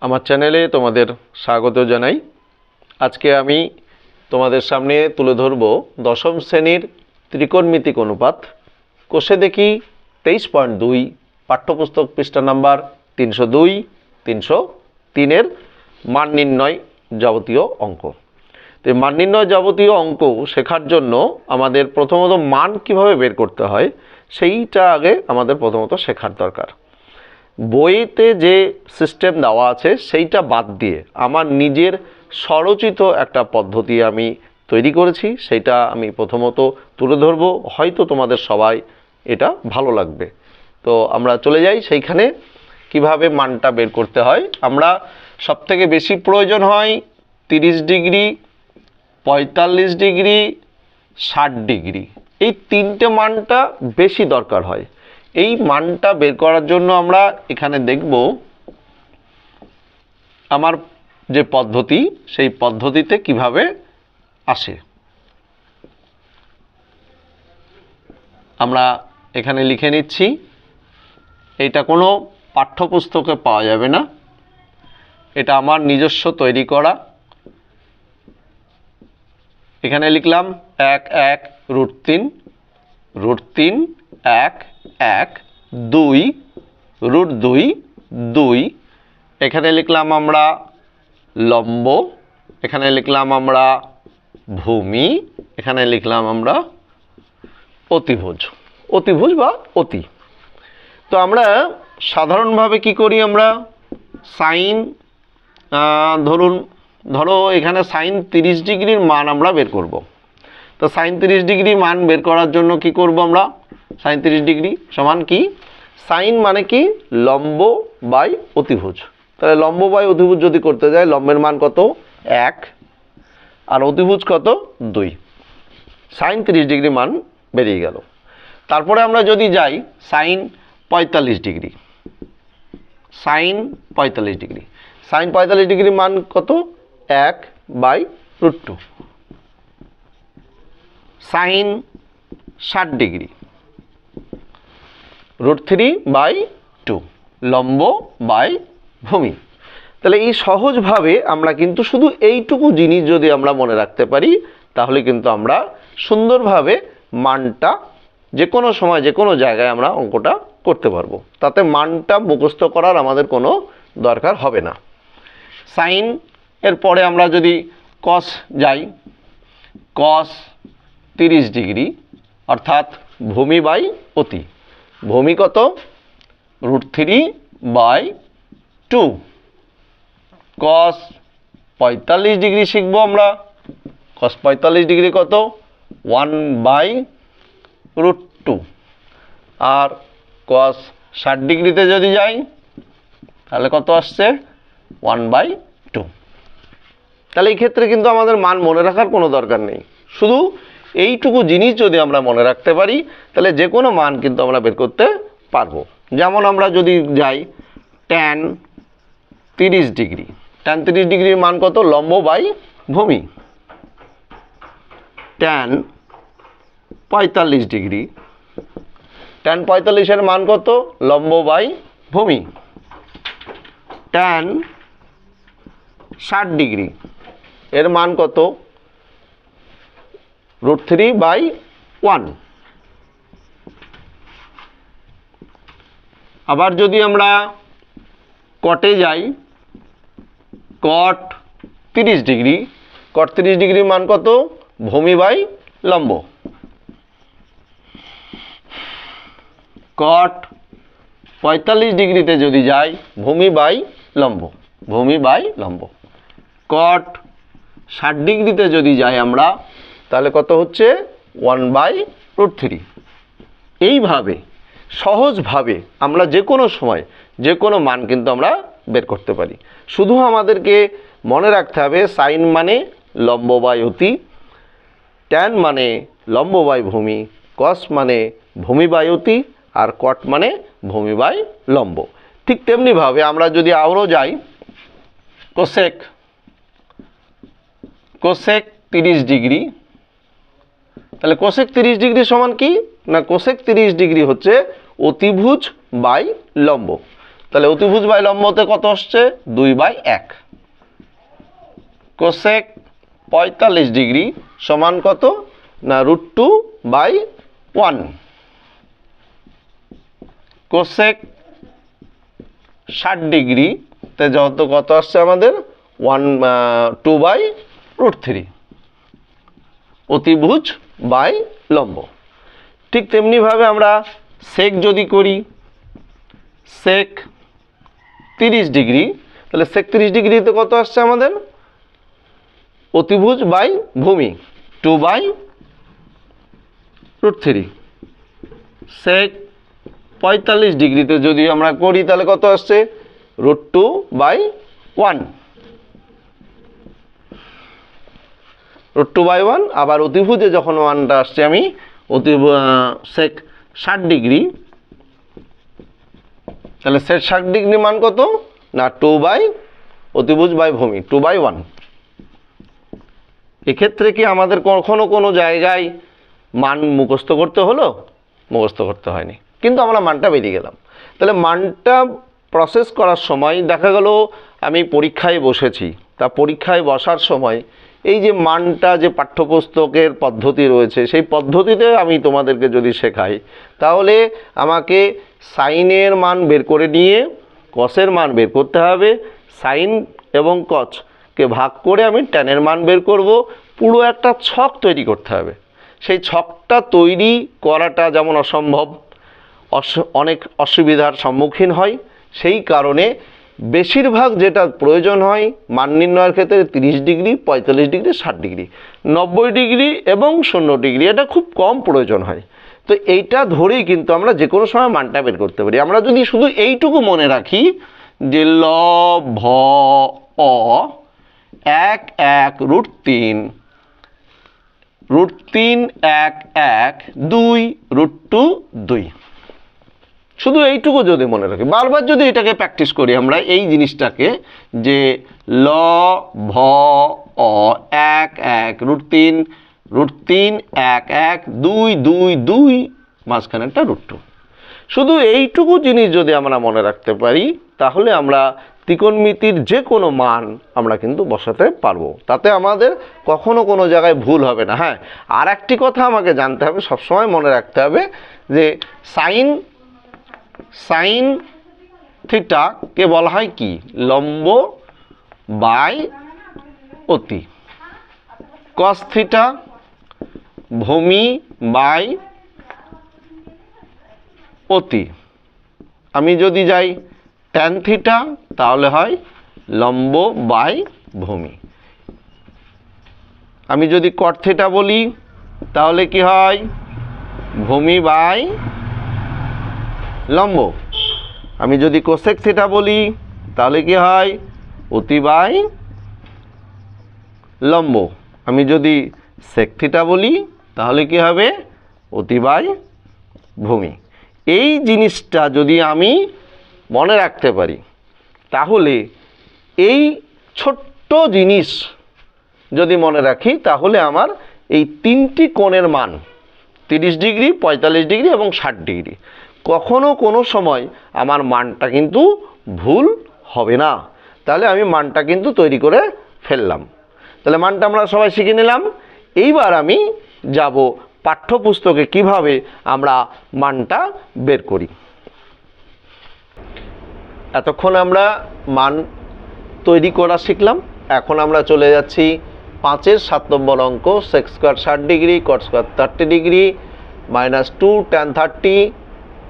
আমার চ্যানেলে তোমাদের স্বাগত জানাই। আজকে আমি তোমাদের সামনে তুলে ধরব দশম শ্রেণীর ত্রিকোণমিতিক অনুপাত কোষে দেখি 23.2 পাঠ্যপুস্তক পৃষ্ঠা নাম্বার 302 303 এর মান নির্ণয় যাবতীয় অঙ্ক। তো মান নির্ণয় যাবতীয় অঙ্ক শেখার জন্য আমাদের প্রথমত মান কিভাবে বের করতে হয় সেইটা আগে আমাদের প্রথমত শেখার দরকার। বইতে যে সিস্টেম দেওয়া আছে সেইটা বাদ দিয়ে আমার নিজের স্বরচিত একটা পদ্ধতি আমি তৈরি করেছি, সেইটা আমি প্রথমত তুলে ধরবো। হয়তো তোমাদের সবাই এটা ভালো লাগবে। তো আমরা চলে যাই সেইখানে কিভাবে মানটা বের করতে হয়। আমরা সবথেকে বেশি প্রয়োজন হয় 30 ডিগ্রি, 45 ডিগ্রি, 60 ডিগ্রি, এই তিনটে মানটা বেশি দরকার হয়। এই মানটা বের করার জন্য আমরা এখানে দেখব আমার যে পদ্ধতি সেই পদ্ধতিতে কিভাবে আসে। আমরা এখানে লিখে নিচ্ছি, এটা কোনো পাঠ্যপুস্তকে পাওয়া যাবে না, এটা আমার নিজস্ব তৈরি করা। এখানে লিখলাম 1 1 √3 √3 1 1 2 √2 2। এখানে লিখলাম আমরা লম্ব, এখানে লিখলাম আমরা ভূমি, এখানে লিখলাম আমরা অতিভুজ, অতিভুজ বা অতি। তো আমরা সাধারণভাবে কি করি, আমরা সাইন ধরো এখানে সাইন 30 ডিগ্রির মান আমরা বের করব। তো সাইন 30 ডিগ্রি মান বের করার জন্য কি করব, আমরা সাইন 30 ডিগ্রি সমান কি, সাইন মানে কি লম্ব বাই অতিভুজ। তাহলে লম্ব বাই অতিভুজ যদি করতে যাই, লম্বের মান কত 1 আর অতিভুজ কত 2, সাইন 30 ডিগ্রি মান বেরিয়ে গেল। তারপরে আমরা যদি যাই sine 45 degree, sine 45 degree, sine 45 ডিগ্রির মান কত 1 বাই √2। সাইন 60 ডিগ্রি √3 বাই 2, লম্ব বাই ভূমি। তাহলে এই সহজভাবে আমরা কিন্তু শুধু এইটুকু জিনিস যদি আমরা মনে রাখতে পারি, তাহলে কিন্তু আমরা সুন্দরভাবে মানটা যে কোনো সময় যে কোনো জায়গায় আমরা অঙ্কটা করতে পারবো। তাতে মানটা মুখস্থ করার আমাদের কোনো দরকার হবে না। সাইন এর পরে আমরা যদি কস যাই, কস 30 ডিগ্রি অর্থাৎ ভূমি বাই অতি। ভূমি কত √3 বাই 2। কস 45 ডিগ্রি শিখবো আমরা, কস 45 ডিগ্রি কত 1 বাই √2। আর কস 60 ডিগ্রিতে যদি যাই তাহলে কত আসছে 1 বাই 2। তাহলে এই ক্ষেত্রে কিন্তু আমাদের মান মনে রাখার কোনো দরকার নেই, শুধু এইটুকু জিনিস যদি আমরা মনে রাখতে পারি তাহলে যে কোনো মান কিন্তু আমরা বের করতে পারবো। যেমন আমরা যদি যাই ট্যান 30 ডিগ্রি, ট্যান 30 ডিগ্রির মান কত লম্ব বাই ভূমি। ট্যান 45 ডিগ্রি, ট্যান 45-এর মান কত লম্ব বাই ভূমি। ট্যান 60 ডিগ্রি এর মান কত √3 বাই 1। আবার যদি আমরা কটে যাই, কট 30 ডিগ্রি, কট 30 ডিগ্রির মান কত ভূমি বাই লম্ব। কট 45 ডিগ্রিতে যদি যাই ভূমি বাই লম্ব, ভূমি বাই লম্ব। কট 60 ডিগ্রিতে যদি যাই আমরা তাহলে কত হচ্ছে 1 বাই √3। এইভাবে সহজভাবে আমরা যে কোনো সময় যে কোনো মান কিন্তু আমরা বের করতে পারি। শুধু আমাদেরকে মনে রাখতে হবে সাইন মানে লম্ব বাই অতি, ট্যান মানে লম্ব বাই ভূমি, কস মানে ভূমি বাই অতি, আর কট মানে ভূমি বাই লম্ব। ঠিক তেমনিভাবে আমরা যদি আরও যাই কোসেক, কোসেক 30 ডিগ্রি, তাহলে কোসেক 30 ডিগ্রি সমান কি না, কোসেক 30 ডিগ্রি হচ্ছে অতিভুজ বাই লম্ব। তাহলে অতিভুজ বাই লম্বতে কত আসছে 2/1। কোসেক 45 ডিগ্রি সমান কত না √2/1। কোসেক 60 ডিগ্রি তে যত কত আসছে আমাদের 2/√3 অতিভুজ বাই লম্ব। ঠিক তেমনি ভাবে আমরা সেক যদি করি, সেক 30 ডিগ্রি, তাহলে সেক 30 ডিগ্রিতে কত আসছে আমাদের অতিভুজ বাই ভূমি 2/√3। সেক 45 ডিগ্রিতে যদি আমরা করি তাহলে কত আসছে √2/1। √2/1 আবার অতিভুজে যখন 1টা আসছে আমি সেক 60 ডিগ্রি, তাহলে সেক 60 ডিগ্রি মান কত না অতিভুজ বাই ভূমি 2/1। এক্ষেত্রে কি আমাদের কখনো কোনো জায়গায় মান মুখস্থ করতে হলো? মুখস্থ করতে হয়নি, কিন্তু আমরা মানটা বেরিয়ে গেলাম। তাহলে মানটা প্রসেস করার সময় দেখা গেল আমি পরীক্ষায় বসেছি, তা পরীক্ষায় বসার সময় এই যে মানটা যে পাঠ্যপুস্তকের পদ্ধতি রয়েছে সেই পদ্ধতিতে আমি তোমাদেরকে যদি শেখাই, তাহলে আমাকে সাইনের মান বের করে নিয়ে কসের মান বের করতে হবে, সাইন এবং কসকে ভাগ করে আমি ট্যানের মান বের করব, পুরো একটা ছক তৈরি করতে হবে। সেই ছকটা তৈরি করাটা যেমন অসম্ভব, অনেক অসুবিধার সম্মুখীন হয়, সেই কারণে বেশিরভাগ যেটা প্রয়োজন হয় মান নির্ণয়ের ক্ষেত্রে 30 ডিগ্রি, 45 ডিগ্রি, 60 ডিগ্রি, 90 ডিগ্রি এবং 0 ডিগ্রি, এটা খুব কম প্রয়োজন হয়। তো এইটা ধরেই কিন্তু আমরা যে কোনো সময় মানটা বের করতে পারি। আমরা যদি শুধু এইটুকু মনে রাখি যে ল ভ অ 1 1 √3 √3 1 1 2 √2 শুধু এইটুকু যদি মনে রাখি, বারবার যদি এটাকে প্র্যাকটিস করি আমরা এই জিনিসটাকে, যে ল ভ অ 1 1 √3 √3 1 1 2 2 2 মাঝখানে একটা √2, শুধু এইটুকু জিনিস যদি আমরা মনে রাখতে পারি তাহলে আমরা ত্রিকোণমিতির যে কোনো মান আমরা কিন্তু বসাতে পারবো, তাতে আমাদের কখনো কোনো জায়গায় ভুল হবে না। হ্যাঁ, আর একটি কথা আমাকে জানতে হবে, সবসময় মনে রাখতে হবে যে সাইন থিটাকে বলা হয় কি লম্ব বাই অতি, কস থিটা ভূমি বাই অতি। আমি যদি যাই ট্যান থিটা তাহলে হয় লম্ব বাই ভূমি। আমি যদি কট থিটা বলি তাহলে কি হয় ভূমি বাই লম্ব। আমি যদি কোসেক থিটা বলি তাহলে কি হয় অতি বাই লম্ব। আমি যদি সেক থিটা বলি তাহলে কি হবে অতি বাই ভূমি। এই জিনিসটা যদি আমি মনে রাখতে পারি তাহলে এই ছোট্ট জিনিস যদি মনে রাখি তাহলে আমার এই তিনটি কোণের মান 30 ডিগ্রি, 45 ডিগ্রি এবং 60 ডিগ্রি কখনো কোনো সময় আমার মানটা কিন্তু ভুল হবে না। তাহলে আমি মানটা কিন্তু তৈরি করে ফেললাম। তাহলে মানটা আমরা সবাই শিখে নিলাম। এইবার আমি যাব পাঠ্যপুস্তকে কিভাবে আমরা মানটা বের করি। এতক্ষণ আমরা মান তৈরি করা শিখলাম, এখন আমরা চলে যাচ্ছি 5-এর 7 নম্বর অঙ্ক, sec square 60 degree, cot square 30 degree, -2 tan 30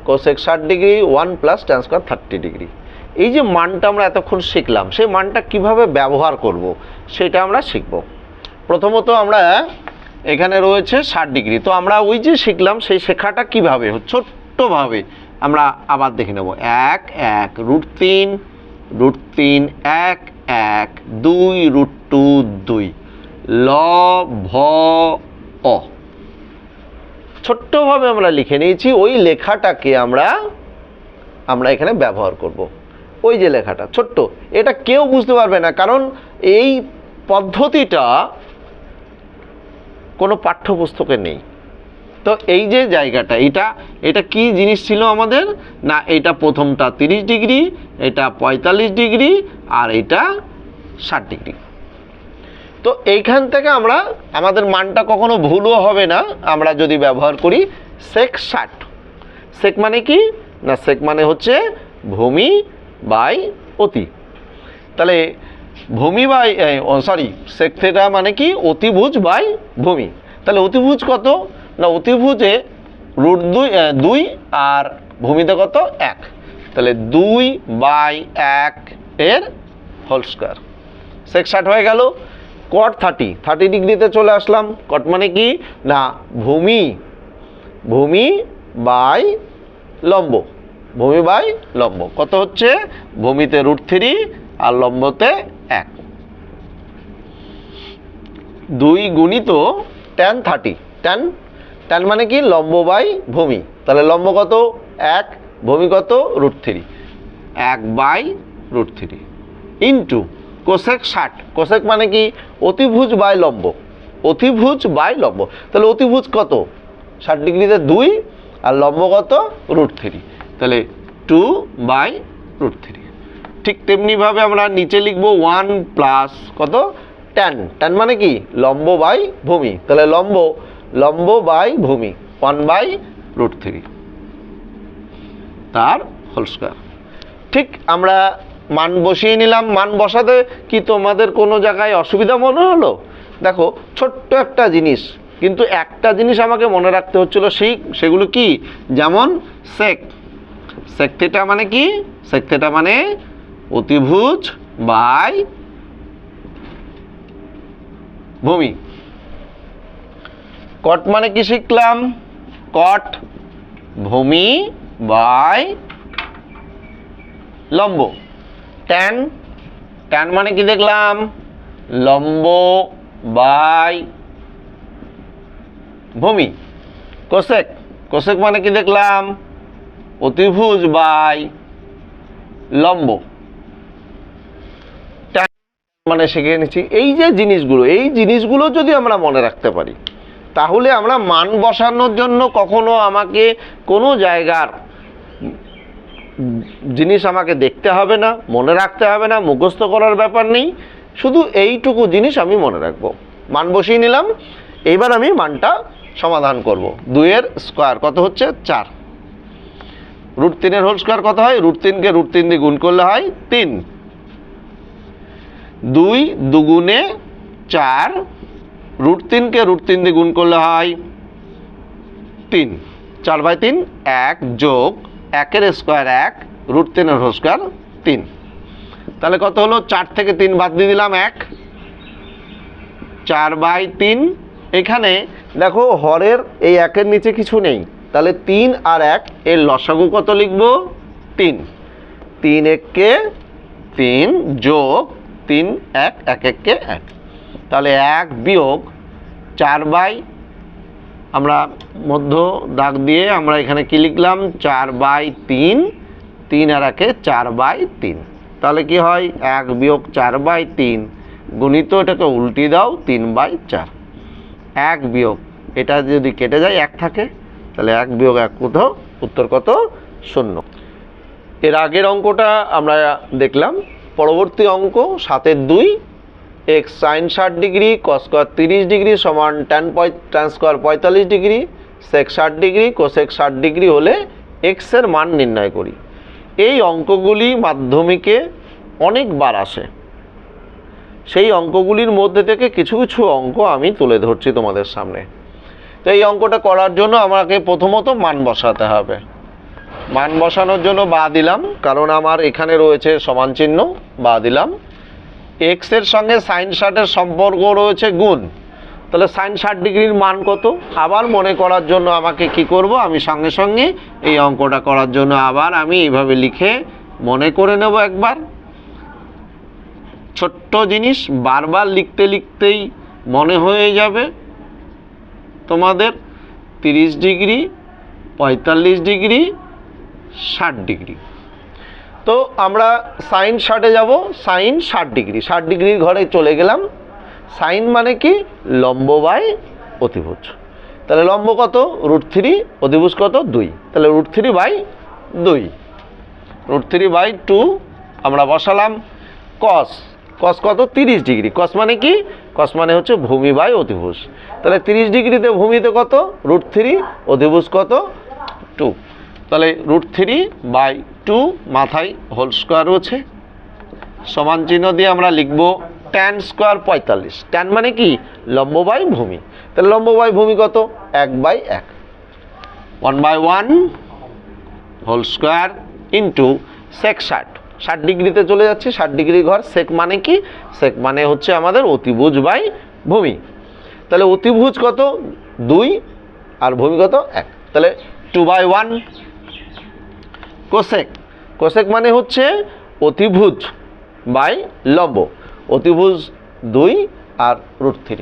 cosec 60 degree 1 + tan square 30 degree. এই যে মানটা আমরা এতক্ষণ শিখলাম সেই মানটা কিভাবে ব্যবহার করব সেটা আমরা শিখব। প্রথমত আমরা এখানে রয়েছে 60 ডিগ্রি, তো আমরা ওই যে শিখলাম সেই শেখাটা কিভাবে ছোট্টভাবে আমরা আবার দেখে নেব। 1 1 √3 √3 1 1 2 √2 ল ভ অ ছোট্টভাবে আমরা লিখে নিয়েছি। ওই লেখাটাকে আমরা এখানে ব্যবহার করব। ওই যে লেখাটা ছোট্ট, এটা কেউ বুঝতে পারবে না, কারণ এই পদ্ধতিটা কোনো পাঠ্যপুস্তকে নেই। তো এই যে জায়গাটা, এটা কি জিনিস ছিল আমাদের, না এটা প্রথমটা 30 ডিগ্রি, এটা 45 ডিগ্রি, আর এটা 60 ডিগ্রি। তো এইখান থেকে আমরা আমাদের মানটা কখনো ভুলও হবে না আমরা যদি ব্যবহার করি sec 60। সেক মানে কি, না সেক মানে হচ্ছে ভূমি বাই অতি। তাহলে ভূমি বাই sec থিটা মানে কি, অতিভুজ বাই ভূমি। তাহলে অতিভুজ কত, না অতিভুজে √2 আর ভূমিতে কত 1, তাহলে 2/1 এর হোল স্কয়ার, sec 60 হয়ে গেল। cot 30 ডিগ্রিতে চলে আসলাম। cot মানে কি, না ভূমি বাই লম্ব, ভূমি বাই লম্ব কত হচ্ছে, ভূমিতে √3 আর লম্বতে 1, 2 গুণিত tan 30, tan মানে কি, লম্ব বাই ভূমি, তাহলে লম্ব কত 1, ভূমি কত √3, 1/√3 ইন্টু cosec 60, cosec মানে কি, অতিভুজ বাই লম্ব, অতিভুজ বাই লম্ব, তাহলে অতিভুজ কত 60 ডিগ্রিতে 2 আর লম্ব কত √3, তাহলে 2/√3। ঠিক তেমনিভাবে আমরা নিচে লিখব 1 প্লাস কত tan মানে কি, লম্ব বাই ভূমি, তাহলে লম্ব বাই ভূমি 1/√3 তার হোল স্কয়ার। ঠিক আমরা মান বসিয়ে নিলাম। মান বসাতে কি তোমাদের কোনো জায়গায় অসুবিধা মনে হলো? দেখো ছোট্ট একটা জিনিস, কিন্তু একটা জিনিস আমাকে মনে রাখতে হচ্ছিল, সেগুলো কি, যেমন sec থিটা মানে কি, sec থিটা মানে অতিভুজ বাই ভূমি। cot মানে কি শিখলাম, cot ভূমি বাই লম্ব। tan মানে কি দেখলাম, লম্ব বাই ভূমি। cosec মানে কি দেখলাম, অতিভুজ বাই লম্ব। tan মানে শিখে নিচ্ছি। এই যে জিনিসগুলো যদি আমরা মনে রাখতে পারি, তাহলে আমরা মান বসানোর জন্য কখনো আমাকে কোনো জায়গার জিনিস আমাকে দেখতে হবে না, মনে রাখতে হবে না, মুখস্থ করার ব্যাপার নেই, শুধু এইটুকু জিনিস আমি মনে রাখবো। মান বসিয়ে নিলাম, এইবার আমি মানটা সমাধান করব। 2 এর স্কয়ার কত হচ্ছে 4, √3 এর হোল স্কয়ার কত হয়, √3 কে √3 দিয়ে গুণ করলে হয় 3, 2 দুগুণে 4, √3 কে √3 দিয়ে গুণ করলে হয় 3, 4/3, 1 যোগ 1 এর স্কয়ার 1, √3 এর হোল স্কয়ার 3, তাহলে কত হলো, 4 থেকে 3 বাদ দিয়ে দিলাম 1, 4/3। এখানে দেখো হরের এই 1 এর নিচে কিছু নেই, তাহলে 3 আর 1 এর লসাগু কত লিখবো 3, 3 1 3 যোগ 3 1 1 1 1, তাহলে 1 বিয়োগ 4 আমরা মধ্য দাগ দিয়ে আমরা এখানে কি লিখলাম 4/3, 3 আর 1 4/3, তাহলে কি হয় 1 বিয়োগ 4/3 গুণিত এটাকে উল্টি দাও 3/4, 1 বিয়োগ এটা যদি কেটে যায় 1 থাকে, তাহলে 1 বিয়োগ 1 কত, উত্তর কত 0। এর আগের অঙ্কটা আমরা দেখলাম। পরবর্তী অঙ্ক 7 এর 2, x sin 60 degree cos square 30 degree সমান tan square 45 degree sec 60 degree cosec 60 degree হলে x এর মান নির্ণয় করি। এই অঙ্কগুলি মাধ্যমিকে অনেকবার আসে, সেই অঙ্কগুলির মধ্যে থেকে কিছু অঙ্ক আমি তুলে ধরছি তোমাদের সামনে। তো এই অঙ্কটা করার জন্য আমাকে প্রথমত মান বসাতে হবে। মান বসানোর জন্য বা দিলাম, কারণ আমার এখানে রয়েছে সমান চিহ্ন, বা দিলাম। x এর সঙ্গে sin 60 এর সম্পর্ক রয়েছে গুণ, তাহলে sin 60 ডিগ্রির মান কত, আবার মনে করার জন্য আমাকে কি করব, আমি সঙ্গে সঙ্গে এই অঙ্কটা করার জন্য আবার আমি এইভাবে লিখে মনে করে নেব একবার। ছোট্ট জিনিস বারবার লিখতে লিখতেই মনে হয়ে যাবে তোমাদের। 30 ডিগ্রি 45 ডিগ্রি 60 ডিগ্রি, তো আমরা সাইন 60 যাব, সাইন 60 ডিগ্রি, 60 ডিগ্রির ঘরে চলে গেলাম। সাইন মানে কি, লম্ব বাই অতিভুজ। তাহলে লম্ব কত √3, অতিভুজ কত 2, তাহলে √3/2, √3/2 আমরা বসালাম। কস কত 30 ডিগ্রি, কস মানে কি, কস মানে হচ্ছে ভূমি বাই অতিভুজ। তাহলে 30 ডিগ্রিতে ভূমিতে কত √3, অতিভুজ কত 2, তাহলে √3/2 মাথায় হোল স্কোয়ার রয়েছে, সমান চিহ্ন দিয়ে আমরা লিখব tan স্কোয়ার 45। tan মানে কি লম্ব বাই ভূমি, তাহলে লম্ব বাই ভূমি কত 1/1, 1/1 হোল স্কোয়ার ইন্টু sec 60 ডিগ্রিতে চলে যাচ্ছে, 60 ডিগ্রি ঘর। সেক মানে কি, সেক মানে হচ্ছে আমাদের অতিভুজ বাই ভূমি, তাহলে অতিভুজ কত 2 আর ভূমি কত 1, তাহলে 2/1। কোসেক মানে হচ্ছে অতিভুজ বাই লম্ব, অতিভুজ 2 আর √3,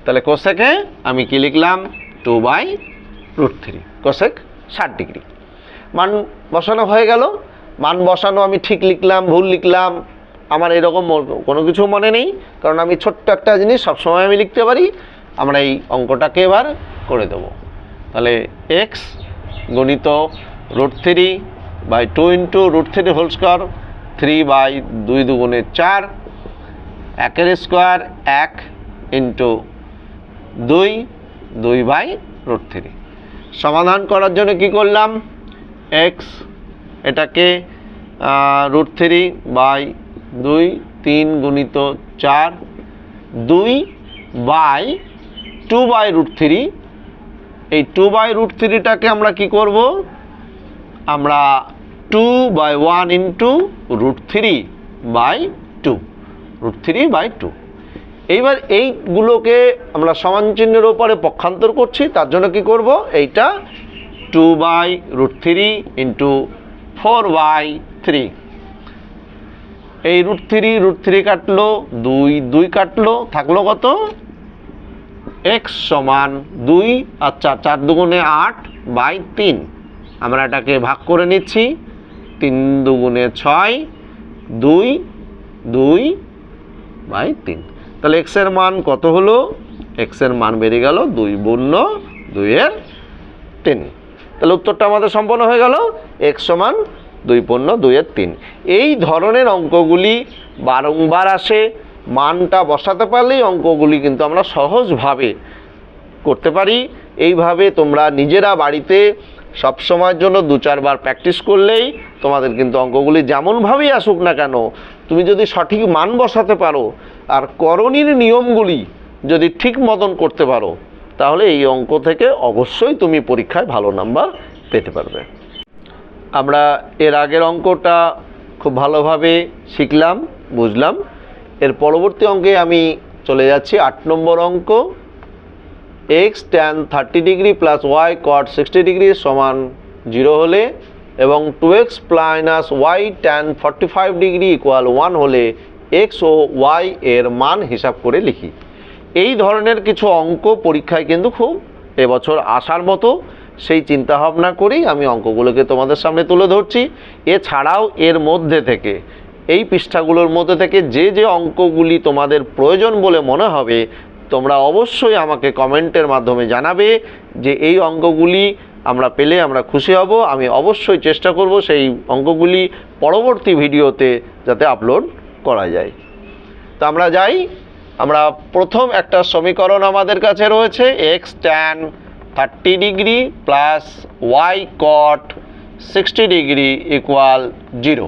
তাহলে কোসেকে আমি কি লিখলাম 2/√3, কোসেক 60 ডিগ্রি। মান বসানো হয়ে গেল, মান বসানো আমি ঠিক লিখলাম ভুল লিখলাম আমার এরকম কোনো কিছু মনে নেই, কারণ আমি ছোট্ট একটা জিনিস সবসময় আমি লিখতে পারি। আমরা এই অঙ্কটাকে এবার করে দেব, তাহলে x গুণিত √3/2 ইন্টু √3 হোল স্কোয়ার, 3/2 দুগুণে 4, 1 স্কোয়ার 1 ইন্টু 2/√3। সমাধান করার জন্য কি করলাম, x এটাকে √3/2 3 গুণিত 4, 2/2/√3, এই 2/√3টাকে আমরা কি করব, আমরা 2/1 ইন্টু √3/2, এইবার এইগুলোকে আমরা সমান চিহ্নের ওপরে পক্ষান্তর করছি, তার জন্য কি করব, এইটা 2/√3 ইন্টু 4/3, এই √3 কাটলো, 2 কাটলো, থাকলো কত x সমান 2 আর 4 দুগুণে 8/3, আমরা এটাকে ভাগ করে নিচ্ছি, 3 দুগুণে 6, 2/3, তাহলে x এর মান কত হলো, x এর মান বেরিয়ে গেল 2/2/3, তাহলে উত্তরটা আমাদের সম্পন্ন হয়ে গেল x সমান 2/2/3। এই ধরনের অঙ্কগুলি বারংবার আসে, মানটা বসাতে পারলেই অঙ্কগুলি কিন্তু আমরা সহজভাবে করতে পারি। এইভাবে তোমরা নিজেরা বাড়িতে সব সময়ের জন্য 2-4 বার প্র্যাকটিস করলেই তোমাদের কিন্তু অঙ্কগুলি যেমনভাবেই আসুক না কেন, তুমি যদি সঠিক মান বসাতে পারো আর করণীর নিয়মগুলি যদি ঠিক মতন করতে পারো, তাহলে এই অঙ্ক থেকে অবশ্যই তুমি পরীক্ষায় ভালো নাম্বার পেতে পারবে। আমরা এর আগের অঙ্কটা খুব ভালোভাবে শিখলাম, বুঝলাম। এর পরবর্তী অঙ্কে আমি চলে যাচ্ছি 8 নম্বর অঙ্ক। x tan 30 degree plus y cot 60 degree সমান 0 হলে এবং 2x plus y tan 45 degree equal 1 হলে x ও y এর মান হিসাব করে লিখি। এই ধরনের কিছু অঙ্ক পরীক্ষায় কিন্তু খুব এবছর আসার মতো, সেই চিন্তা ভাবনা করেই আমি অঙ্কগুলোকে তোমাদের সামনে তুলে ধরছি। এছাড়াও এর মধ্যে থেকে, এই পৃষ্ঠাগুলোর মধ্যে থেকে যে যে অঙ্কগুলি তোমাদের প্রয়োজন বলে মনে হবে, তোমরা অবশ্যই আমাকে কমেন্টের মাধ্যমে জানাবে যে এই অঙ্কগুলি আমরা পেলে আমরা খুশি হব। আমি অবশ্যই চেষ্টা করব সেই অঙ্কগুলি পরবর্তী ভিডিওতে যাতে আপলোড করা যায়। তো আমরা যাই, আমরা প্রথম একটা সমীকরণ আমাদের কাছে রয়েছে x tan 30 degree plus y cot 60 degree equal 0।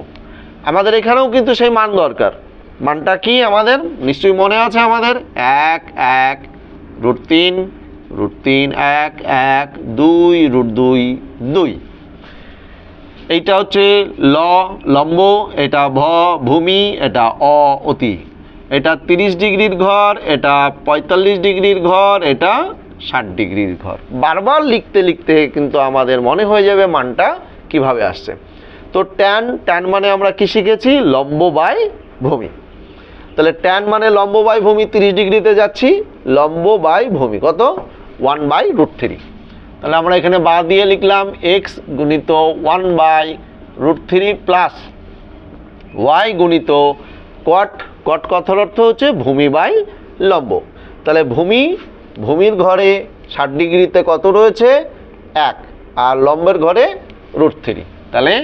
আমাদের এখানেও কিন্তু সেই মান দরকার। মানটা কি আমাদের নিশ্চয়ই মনে আছে, আমাদের 1 1 √3 √3 1 1 2 √2 2। এইটা হচ্ছে লম্ব, এটা ভূমি, এটা অতি, এটা 30 ডিগ্রির ঘর, এটা 45 ডিগ্রির ঘর, এটা 60 ডিগ্রির ঘর। বারবার লিখতে লিখতে কিন্তু আমাদের মনে হয়ে যাবে মানটা কিভাবে আসছে। তো ট্যান মানে আমরা কি শিখেছি, লম্ব বাই ভূমি। তাহলে ট্যান মানে লম্ব বাই ভূমি, 30 ডিগ্রিতে যাচ্ছি, লম্ব বাই ভূমি কত 1/√3। তাহলে আমরা এখানে বা দিয়ে লিখলাম x গুণিত 1/√3 প্লাস y গুণিত cot কথার অর্থ হচ্ছে ভূমি বাই লম্ব। তাহলে ভূমির ঘরে 60 ডিগ্রিতে কত রয়েছে 1, আর লম্বের ঘরে √3, তাহলে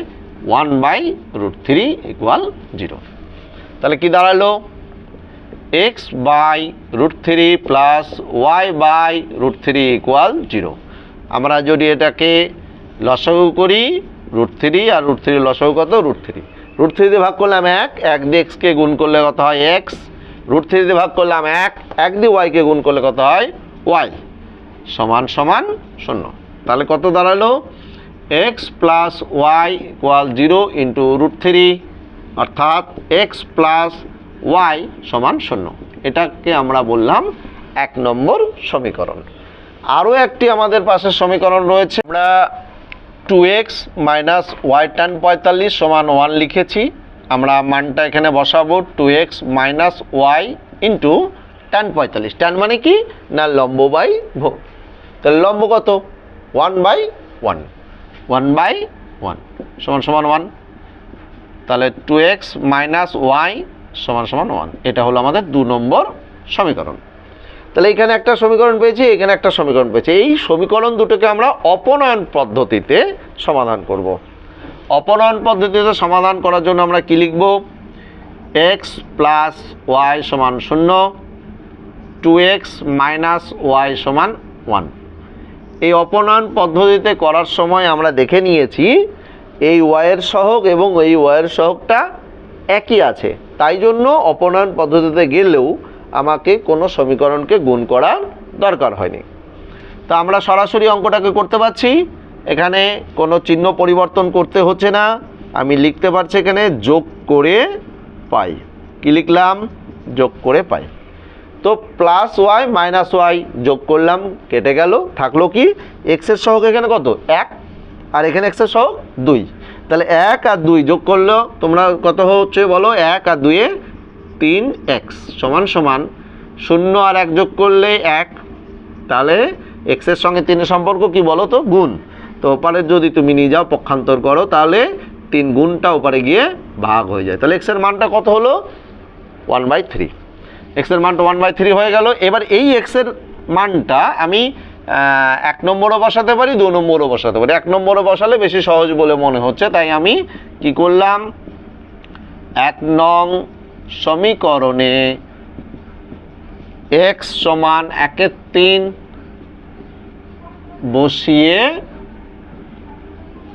1/√3 = 0। তাহলে কি দাঁড়ালো x/√3 প্লাস y/√3 = 0। আমরা যদি এটাকে লসাগু করি √3 আর √3 লসাগু কত √3, √3 দিয়ে ভাগ করলাম 1, 1 দিয়ে x কে গুণ করলে কত হয় x, √3 দিয়ে ভাগ করলাম 1, 1 দিয়ে y কে গুণ করলে কত হয় y, সমান সমান 0। তাহলে কত দাঁড়ালো x প্লাস y = 0 ইন্টু √3, অর্থাৎ x প্লাস y সমান 0। এটাকে আমরা বললাম 1 নম্বর সমীকরণ। আরও একটি আমাদের পাশের সমীকরণ রয়েছে, আমরা 2x মাইনাস y tan 45 সমান 1 লিখেছি। আমরা মানটা এখানে বসাবো 2x minus y into tan 45। tan মানে কি না লম্ব বাই ভূমি, তাহলে লম্ব কত 1/1, 1/1 সমান সমান 1, তাহলে 2x মাইনাস y সমান সমান 1। এটা হলো আমাদের 2 নম্বর সমীকরণ। তাহলে এখানে একটা সমীকরণ পেয়েছি, এখানে একটা সমীকরণ পেয়েছি। এই সমীকরণ দুটোকে আমরা অপনয়ন পদ্ধতিতে সমাধান করব। অপনয়ন পদ্ধতিতে সমাধান করার জন্য আমরা কি লিখব, x প্লাস y সমান 0, 2x মাইনাস y সমান 1। এই অপনয়ন পদ্ধতিতে করার সময় আমরা দেখে নিয়েছি এই y এর সহগ এবং এই y এর সহগটা একই আছে, তাই জন্য অপনয়ন পদ্ধতিতে গেলেও আমাকে কোনো সমীকরণকে গুণ করার দরকার হয়নি। তা আমরা সরাসরি অঙ্কটাকে করতে পারছি, এখানে কোনো চিহ্ন পরিবর্তন করতে হচ্ছে না। আমি লিখতে পারছি এখানে যোগ করে পাই। কি লিখলাম, যোগ করে পাই। তো প্লাস ওয়াই মাইনাস ওয়াই যোগ করলাম, কেটে গেল, থাকলো কি এক্সের সহগ এখানে কত 1, আর এখানে এক্সের সহগ 2, তাহলে 1 আর 2 যোগ করলো তোমরা কত হচ্ছে বলো, 1 আর 2 3x সমান সমান 0 আর 1 যোগ করলে 1, তাহলে এক্সের সঙ্গে 3 এর সম্পর্ক কি বলো তো গুণ। তো ওপারে যদি তুমি নিয়ে যাও পক্ষান্তর করো তাহলে 3 গুণটা ওপারে গিয়ে ভাগ হয়ে যায়। তাহলে এক্সের মানটা কত হলো 1/3, এক্সের মানটা 1/3 হয়ে গেল। এবার এই এক্সের মানটা আমি 1 নম্বরও বসাতে পারি, 2 নম্বরও বসাতে পারি। 1 নম্বরও বসালে বেশি সহজ বলে মনে হচ্ছে, তাই আমি কি করলাম 1 নং সমীকরণে x সমান 1/3 বসিয়ে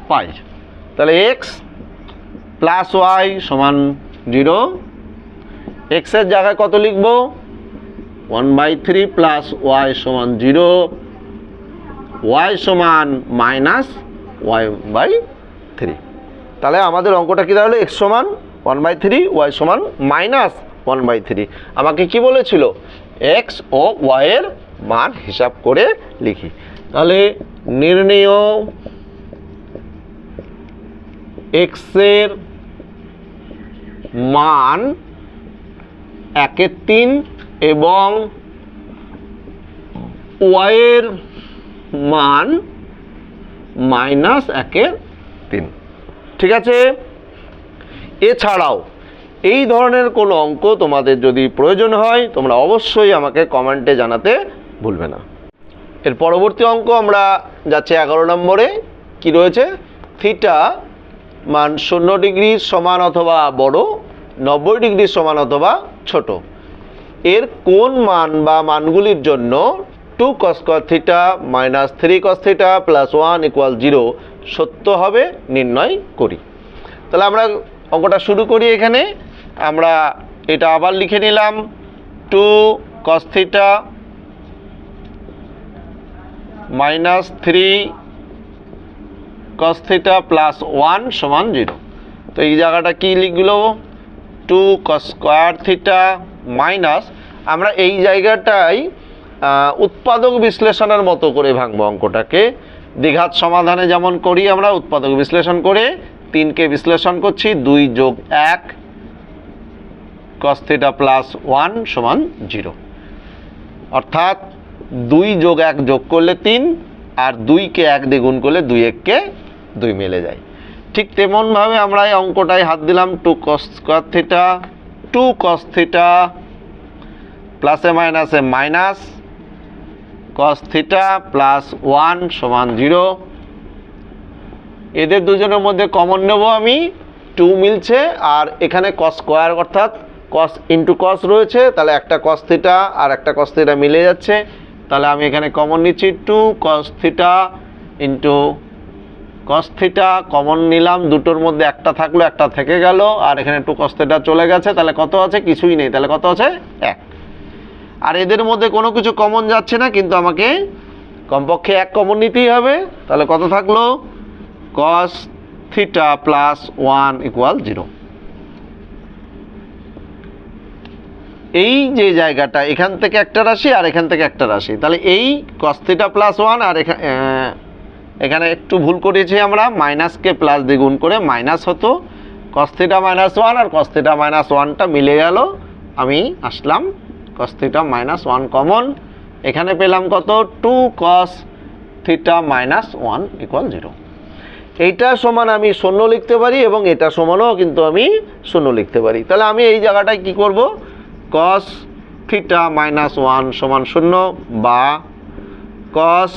পাই। তাহলে x প্লাস ওয়াই সমান 0, x এর জায়গায় কত লিখব 1/3 প্লাস ওয়াই সমান 0, y সমান মাইনাস y/3। তাহলে আমাদের অঙ্কটা কি দাঁড়ালো, x সমান 1/3, y সমান মাইনাস 1/3। আমাকে কি বলেছিল, x ও y এর মান হিসাব করে লিখি। তাহলে নির্ণেয় x এর মান 1/3 এবং y এর মান মাইনাস 1/3। ঠিক আছে। এছাড়াও এই ধরনের কোনো অঙ্ক তোমাদের যদি প্রয়োজন হয় তোমরা অবশ্যই আমাকে কমেন্টে জানাতে ভুলবে না। এর পরবর্তী অঙ্ক আমরা যাচ্ছি 11 নম্বরে। কি রয়েছে, থিটা মান 0 ডিগ্রির সমান অথবা বড়, 90 ডিগ্রির সমান অথবা ছোট, এর কোন মান বা মানগুলির জন্য 2 cos theta minus 3 cos theta plus 1 = 0 সত্য হবে নির্ণয় করি। তাহলে আমরা অঙ্কটা শুরু করি। এখানে আমরা এটা আবার লিখে নিলাম 2 cos theta minus 3 cos theta plus 1 সমান 0। তো এই জায়গাটা কি লিখলো 2 cos স্কয়ার থিটা মাইনাস, আমরা এই জায়গাটাই উৎপাদক বিশ্লেষণের মতো করে ভাঙবো অঙ্কটাকে। দ্বিঘাত সমাধানে যেমন করি আমরা উৎপাদক বিশ্লেষণ করে 3কে বিশ্লেষণ করছি, 2 যোগ 1 cos থিটা প্লাস 1 সমান 0, অর্থাৎ 2 যোগ 1 যোগ করলে 3, আর 2কে 1 দিয়ে গুণ করলে 2 1কে 2 মিলে যায়। ঠিক তেমনভাবে আমরা এই অঙ্কটায় হাত দিলাম 2 cos square theta 2 cos theta প্লাসে মাইনাসে মাইনাস cos থিটা প্লাস 1 সমান 0। এদের দুজনের মধ্যে কমন নেব আমি, 2 মিলছে, আর এখানে cos স্কয়ার অর্থাৎ cos ইন্টু cos রয়েছে, তাহলে একটা cos থিটা আর একটা cos থিটা মিলে যাচ্ছে, তাহলে আমি এখানে কমন নিচ্ছি 2 cos theta into cos theta, common নিলাম, দুটোর মধ্যে একটা থাকলো, একটা থেকে গেল, আর এখানে 2 cos থিটা চলে গেছে, তাহলে কত আছে? কিছুই নেই, তাহলে কত আছে? 1। আর এদের মধ্যে কোনো কিছু কমন যাচ্ছে না, কিন্তু আমাকে কমপক্ষে 1 কমন নিতেই হবে, তাহলে কত থাকলো? cos theta plus 1 equal 0। এই যে জায়গাটা, এখান থেকে একটা রাশি আর এখান থেকে একটা রাশি, তাহলে এই cos থিটা প্লাস 1 আর এখানে একটু ভুল করেছি আমরা, মাইনাসকে প্লাস দিয়ে গুণ করে মাইনাস হতো, cos থিটা মাইনাস 1 আর cos থিটা মাইনাস 1টা মিলে গেল, আমি আসলাম cos থিটা মাইনাস 1 কমন, এখানে পেলাম কত? 2 cos থিটা মাইনাস 1 ইকুয়াল 0। এইটা সমান আমি 0 লিখতে পারি এবং এটা সমানও কিন্তু আমি 0 লিখতে পারি। তাহলে আমি এই জায়গাটায় কি করব? cos থিটা মাইনাস 1 সমান 0 বা cos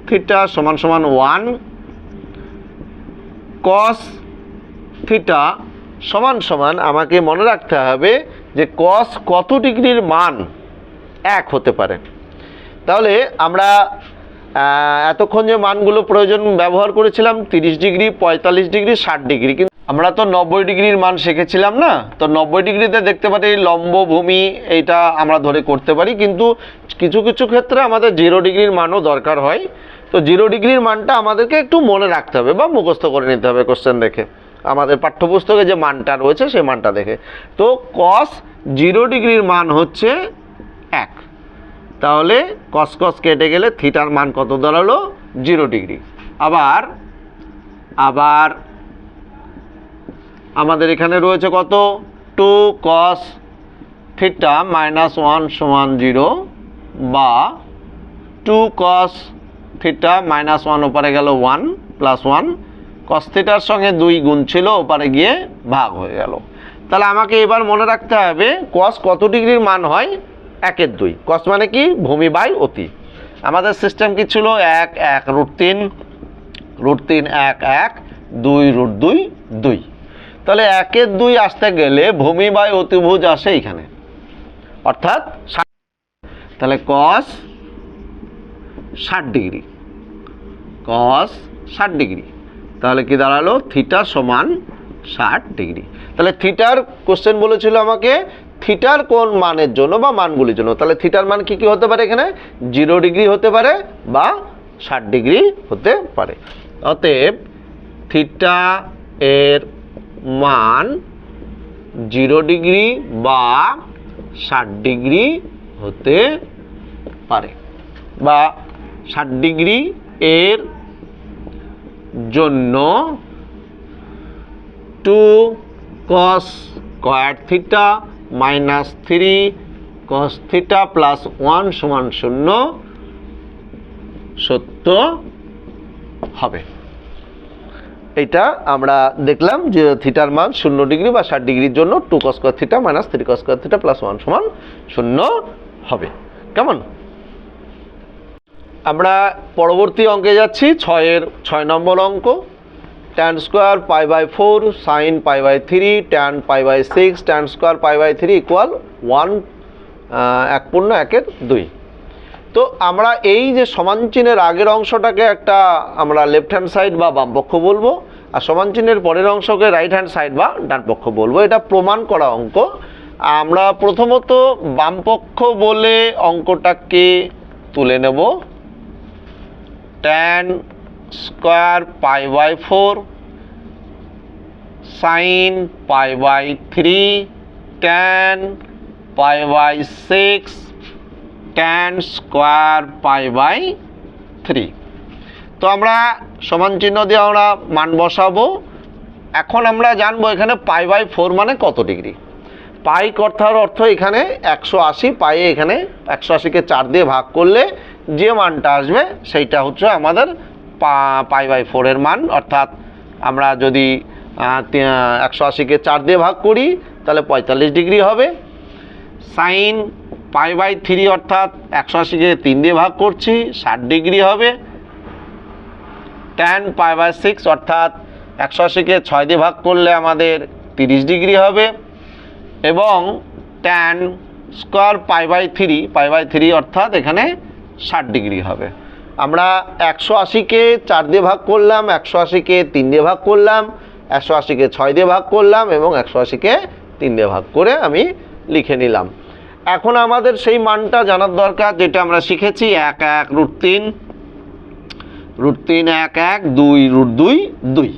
থিটা সমান সমান 1, cos থিটা সমান সমান আমাকে মনে রাখতে হবে যে cos কত ডিগ্রির মান 1 হতে পারে। তাহলে আমরা এতক্ষণ যে মানগুলো প্রয়োজন ব্যবহার করেছিলাম 30 ডিগ্রি, 45 ডিগ্রি, 60 ডিগ্রি, কিন্তু আমরা তো 90 ডিগ্রির মান শিখেছিলাম না, তো 90 ডিগ্রিতে দেখতে পারি লম্ব ভূমি, এইটা আমরা ধরে করতে পারি, কিন্তু কিছু কিছু ক্ষেত্রে আমাদের 0 ডিগ্রির মানও দরকার হয়, তো 0 ডিগ্রির মানটা আমাদেরকে একটু মনে রাখতে হবে বা মুখস্থ করে নিতে হবে কোশ্চেন দেখে, আমাদের পাঠ্যপুস্তকে যে মানটা রয়েছে সেই মানটা দেখে। তো cos 0 ডিগ্রির মান হচ্ছে 1, তাহলে cos cos কেটে গেলে থিটার মান কত দাঁড়ালো? 0 ডিগ্রি। আবার আমাদের এখানে রয়েছে কত? 2 cos থিটা মাইনাস 1 সমান 0 বা 2 cos থিটা মাইনাস 1 ওপারে গেল 1 প্লাস 1, cos থিটার সঙ্গে 2 গুণ ছিল, ওপারে গিয়ে ভাগ হয়ে গেল। তাহলে আমাকে এবার মনে রাখতে হবে cos কত ডিগ্রির মান হয়? 1/2। cos মানে কি? ভূমি বাই অতি। আমাদের সিস্টেম কি ছিল? 1 1 √3, √3 1 1, 2 √2 2। তাহলে 1/2 আসতে গেলে ভূমি বাই অতিভুজ আসে এখানে, অর্থাৎ 60। তাহলে cos 60 ডিগ্রি, cos 60 ডিগ্রি, তাহলে কি দাঁড়ালো? থিটা সমান 60 ডিগ্রি। তাহলে থিটার কোশ্চেন বলেছিল আমাকে থিটার কোন মানের জন্য বা মানগুলির জন্য, তাহলে থিটার মান কি কি হতে পারে? এখানে 0 ডিগ্রি হতে পারে বা 60 ডিগ্রি হতে পারে। অতএব থিটা এর মান 0 ডিগ্রি বা 60 ডিগ্রি হতে পারে, বা 60 ডিগ্রি এর জন্য 2 cos square theta minus 3 cos theta plus 1 সমান 0 সত্য হবে। এটা আমরা দেখলাম যে থিটার মান 0 ডিগ্রি বা 60 ডিগ্রির জন্য 2 cos square theta minus 3 cos square theta plus 1 সমান 0 হবে। কেমন? আমরা পরবর্তী অঙ্কে যাচ্ছি, 6 নম্বর অঙ্ক। tan square π/4 sin π/3 tan π/6 tan square π/3 equal 1 1/2। তো আমরা এই যে সমান চিহ্নের আগের অংশটাকে একটা আমরা লেফট হ্যান্ড সাইড বা বাম পক্ষ বলবো, আর সমান চিহ্নের পরের অংশকে রাইট হ্যান্ড সাইড বা ডান পক্ষ বলবো। এটা প্রমাণ করা অঙ্ক। আমরা প্রথমত বাম পক্ষ বলে অঙ্কটাকে তুলে নেব। tan square π/4 sin π/3 tan π/6 tan square π/3। তো আমরা সমান চিহ্ন দিয়ে আমরা মান বসাবো। এখন আমরা জানবো এখানে π/4 মানে কত ডিগ্রি। পাই কথার অর্থ এখানে 180, পাইয়ে এখানে 180কে 4 দিয়ে ভাগ করলে যে মানটা আসবে সেইটা হচ্ছে আমাদের π/4 এর মান। অর্থাৎ আমরা যদি 180কে 4 দিয়ে ভাগ করি তাহলে 45 ডিগ্রি হবে। সাইন π/3 অর্থাৎ 180কে 3 দিয়ে ভাগ করছি 60 ডিগ্রি হবে। tan π/6 অর্থাৎ 180কে 6 দিয়ে ভাগ করলে আমাদের 30 ডিগ্রি হবে। এবং tan স্কোয়ার π/3 অর্থাৎ এখানে 60 ডিগ্রি হবে। আমরা 180কে 4 দিয়ে ভাগ করলাম, 180কে 3 দিয়ে ভাগ করলাম, 180কে 6 দিয়ে ভাগ করলাম এবং 180কে 3 দিয়ে ভাগ করে আমি লিখে নিলাম। এখন আমাদের সেই মানটা জানার দরকার যেটা আমরা শিখেছি, 1 √3 √3 1 1 2 √2 2।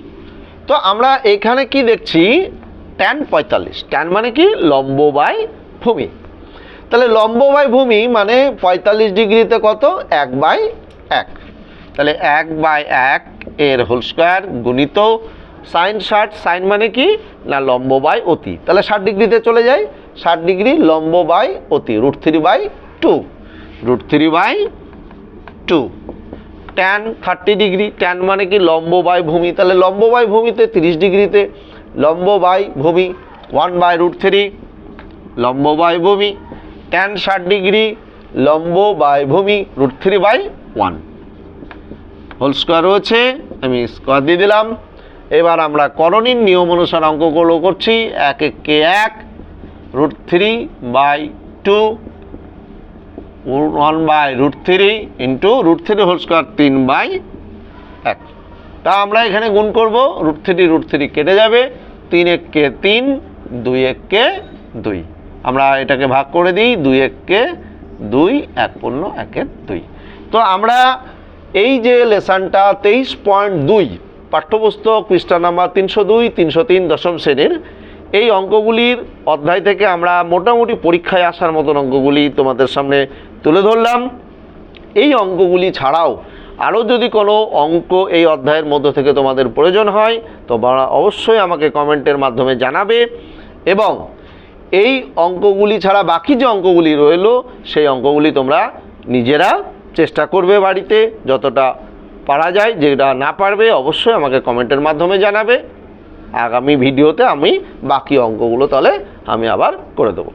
তো আমরা এখানে কি দেখছি, tan 45, tan মানে কি লম্ব বাই ভূমি। তাহলে লম্ব বাই ভূমি মানে 45 ডিগ্রিতে কত, 1/1। তাহলে 1/1 এর হোল স্কোয়ার গুণিত sin 60, সাইন মানে কি না লম্ব বাই অতি। তাহলে 60 ডিগ্রিতে চলে যাই, 60 ডিগ্রি লম্ব বাই অতি √3/2, √3/2। tan 30 ডিগ্রি, tan মানে কি লম্ব বাই ভূমি। তাহলে লম্ব বাই ভূমিতে 30 ডিগ্রিতে লম্ব বাই ভূমি 1/√3 লম্ব বাই ভূমি। tan 60 ডিগ্রি লম্ব বাই ভূমি √3/1 হোল স্কোয়ার রয়েছে, আমি স্কোয়ার দিয়ে দিলাম। এবার আমরা করণীর নিয়ম অনুসারে অঙ্কগুলো করছি। 1 1 1 √3/2 1/√3 ইন্টু √3 হোল স্কোয়ার 3/1। তা আমরা এখানে গুণ করব, √3 কেটে যাবে, 3 1 কে 3, 2 1 কে 2। আমরা এটাকে ভাগ করে দিই, 2 1 কে 2, 1 পূর্ণ 1 এর 2। তো আমরা এই যে লেসনটা 23.2 পাঠ্যপুস্তক পৃষ্ঠা নাম্বার 302 303 দশম শ্রেণীর এই অঙ্কগুলির অধ্যায় থেকে আমরা মোটামুটি পরীক্ষায় আসার মতন অঙ্কগুলি তোমাদের সামনে তুলে ধরলাম। এই অঙ্কগুলি ছাড়াও আরও যদি কোনো অঙ্ক এই অধ্যায়ের মধ্য থেকে তোমাদের প্রয়োজন হয় তোমরা অবশ্যই আমাকে কমেন্টের মাধ্যমে জানাবে। এবং এই অঙ্কগুলি ছাড়া বাকি যে অঙ্কগুলি রইল সেই অঙ্কগুলি তোমরা নিজেরা চেষ্টা করবে বাড়িতে যতটা পারা যায়। যেটা না পারবে অবশ্যই আমাকে কমেন্টের মাধ্যমে জানাবে। আগামী ভিডিওতে আমি বাকি অঙ্কগুলো তাহলে আমি আবার করে দেবো।